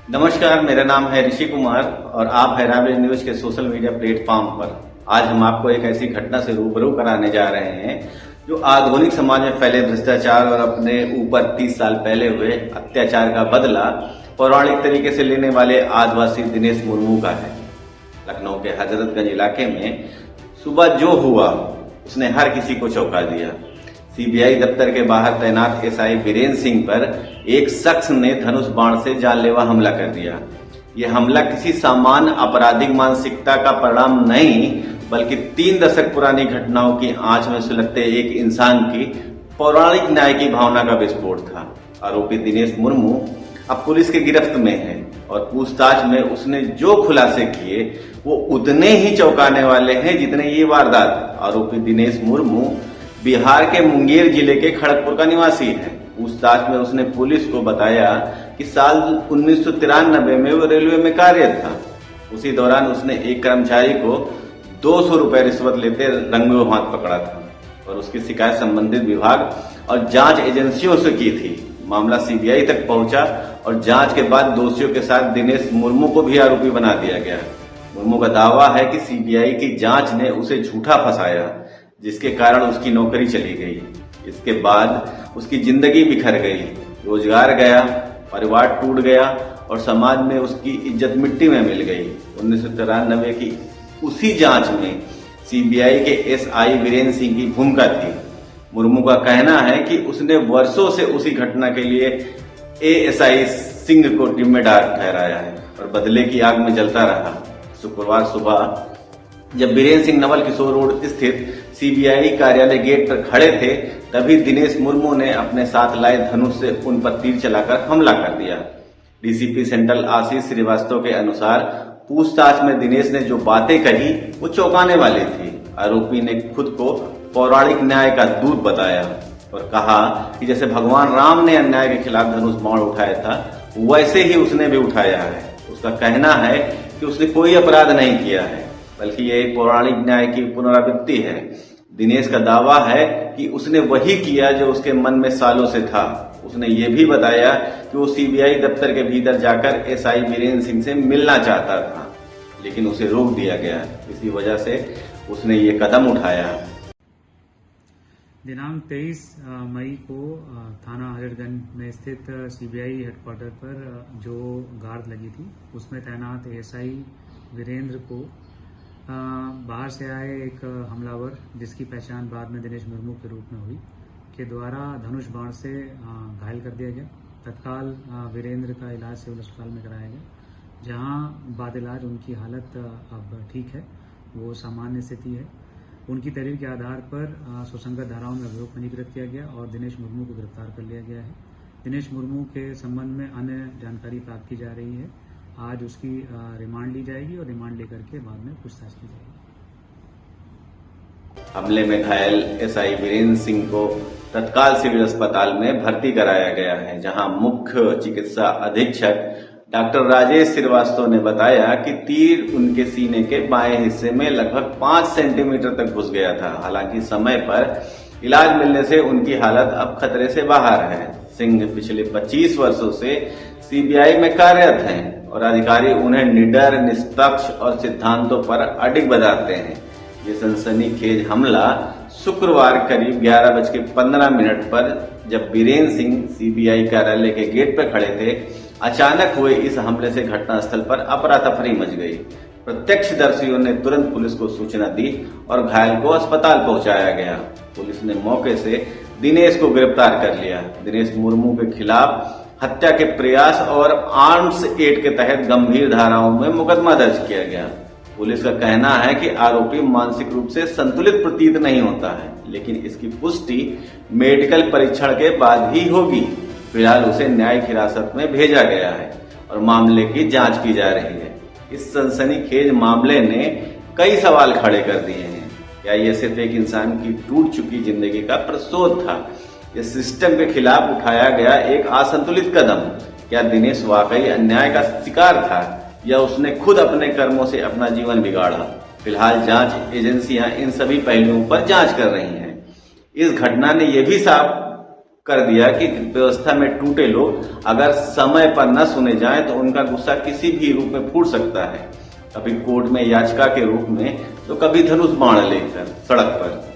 नमस्कार, मेरा नाम है ऋषि कुमार और आप हैराबेज न्यूज के सोशल मीडिया प्लेटफॉर्म पर आज हम आपको एक ऐसी घटना से रूबरू कराने जा रहे हैं जो आधुनिक समाज में फैले भ्रष्टाचार और अपने ऊपर 30 साल पहले हुए अत्याचार का बदला पौराणिक तरीके से लेने वाले आदिवासी दिनेश मुर्मू का है। लखनऊ के हजरतगंज इलाके में सुबह जो हुआ उसने हर किसी को चौंका दिया। सीबीआई दफ्तर के बाहर तैनात एसआई वीरेंद्र सिंह पर एक शख्स ने धनुष बाण से जानलेवा हमला कर दिया। ये हमला किसी सामान्य आपराधिक मानसिकता का परिणाम नहीं बल्कि 3 दशक पुरानी घटनाओं की आंच में सुलगते एक इंसान की पौराणिक न्याय की भावना का विस्फोट था। आरोपी दिनेश मुर्मू अब पुलिस के गिरफ्त में है और पूछताछ में उसने जो खुलासे किए वो उतने ही चौंकाने वाले हैं जितने ये वारदात। आरोपी दिनेश मुर्मू बिहार के मुंगेर जिले के खड़गपुर का निवासी है। पूछताछ में उसने पुलिस को बताया कि साल 1993 में वो रेलवे में कार्यरत था। उसी दौरान उसने एक कर्मचारी को 200 रुपए रिश्वत लेते रंगों हाथ पकड़ा था और उसकी शिकायत संबंधित विभाग और जांच एजेंसियों से की थी। मामला सीबीआई तक पहुंचा और जांच के बाद दोषियों के साथ दिनेश मुर्मू को भी आरोपी बना दिया गया। मुर्मू का दावा है कि सीबीआई की जांच ने उसे झूठा फंसाया जिसके कारण उसकी नौकरी चली गई। इसके बाद उसकी जिंदगी बिखर गई, रोजगार गया, परिवार टूट गया और समाज में उसकी इज्जत मिट्टी में मिल गई। 1993 की उसी जांच में सीबीआई के एसआई वीरेंद्र सिंह की भूमिका थी। मुर्मू का कहना है कि उसने वर्षों से उसी घटना के लिए एएसआई सिंह को जिम्मेदार ठहराया है और बदले की आग में जलता रहा। शुक्रवार सुबह जब वीरेंद्र सिंह नवल किशोर रोड स्थित सीबीआई कार्यालय गेट पर खड़े थे तभी दिनेश मुर्मू ने अपने साथ लाए धनुष से उन पर तीर चलाकर हमला कर दिया। डीसीपी सेंट्रल आशीष श्रीवास्तव के अनुसार पूछताछ में दिनेश ने जो बातें कही वो चौंकाने वाली थी। आरोपी ने खुद को पौराणिक न्याय का दूत बताया और कहा कि जैसे भगवान राम ने अन्याय के खिलाफ धनुष बाण उठाया था वैसे ही उसने भी उठाया है। उसका कहना है कि उसने कोई अपराध नहीं किया है बल्कि यह एक पौराणिक न्याय की पुनरावृत्ति है। दिनेश का दावा है कि उसने वही किया जो उसके मन में सालों से था। उसने ये भी बताया कि वो सीबीआई दफ्तर के भीतर जाकर एसआई वीरेंद्र सिंह से मिलना चाहता था लेकिन उसे रोक दिया गया। इसी वजह से उसने ये कदम उठाया। दिनांक 23 मई को थाना हजरतगंज में स्थित सीबीआई हेडक्वार्टर पर जो गार्ड लगी थी उसमें तैनात एसआई वीरेंद्र को बाहर से आए एक हमलावर जिसकी पहचान बाद में दिनेश मुर्मू के रूप में हुई के द्वारा धनुष बाण से घायल कर दिया गया। तत्काल वीरेंद्र का इलाज सिविल अस्पताल में कराया गया जहां बाद इलाज उनकी हालत अब ठीक है, वो सामान्य स्थिति है। उनकी तहरीर के आधार पर सुसंगत धाराओं में अभियोग पंजीकृत किया गया और दिनेश मुर्मू को गिरफ्तार कर लिया गया है। दिनेश मुर्मू के संबंध में अन्य जानकारी प्राप्त की जा रही है। आज उसकी रिमांड ली जाएगी और रिमांड लेकर के बाद में पूछताछ की जाएगी। हमले में घायल एसआई वीरेंद्र सिंह को तत्काल सिविल अस्पताल में भर्ती कराया गया है जहां मुख्य चिकित्सा अधीक्षक डॉक्टर राजेश श्रीवास्तव ने बताया कि तीर उनके सीने के बाएं हिस्से में लगभग 5 सेंटीमीटर तक घुस गया था। हालांकि समय पर इलाज मिलने से उनकी हालत अब खतरे से बाहर है। सिंह पिछले 25 वर्षों से सीबीआई में कार्यरत हैं और अधिकारी उन्हें निडर, निष्पक्ष और सिद्धांतों पर अडिग बताते हैं। ये सनसनीखेज हमला शुक्रवार करीब 11:15 पर जब वीरेंद्र सिंह सीबीआई कार्यालय के गेट पर खड़े थे अचानक हुए इस हमले से घटनास्थल पर अफरा-तफरी मच गई। प्रत्यक्षदर्शियों ने तुरंत पुलिस को सूचना दी और घायल को अस्पताल पहुंचाया गया। पुलिस ने मौके से दिनेश को गिरफ्तार कर लिया। दिनेश मुर्मू के खिलाफ हत्या के प्रयास और आर्म्स एक्ट के तहत गंभीर धाराओं में मुकदमा दर्ज किया गया। पुलिस का कहना है कि आरोपी मानसिक रूप से संतुलित प्रतीत नहीं होता है लेकिन इसकी पुष्टि मेडिकल परीक्षण के बाद ही होगी। फिलहाल उसे न्यायिक हिरासत में भेजा गया है और मामले की जांच की जा रही है। इस सनसनीखेज मामले ने कई सवाल खड़े कर दिए हैं। क्या यह सिर्फ एक इंसान की टूट चुकी जिंदगी का प्रतिशोध था? यह सिस्टम के खिलाफ उठाया गया एक असंतुलित कदम? क्या दिनेश वाकई अन्याय का शिकार था या उसने खुद अपने कर्मों से अपना जीवन बिगाड़ा? फिलहाल जांच एजेंसियां इन सभी पहलुओं पर जांच कर रही हैं। इस घटना ने यह भी साफ कर दिया कि व्यवस्था में टूटे लोग अगर समय पर न सुने जाएं तो उनका गुस्सा किसी भी रूप में फूट सकता है, कभी कोर्ट में याचिका के रूप में तो कभी धनुष बाण लेकर सड़क पर।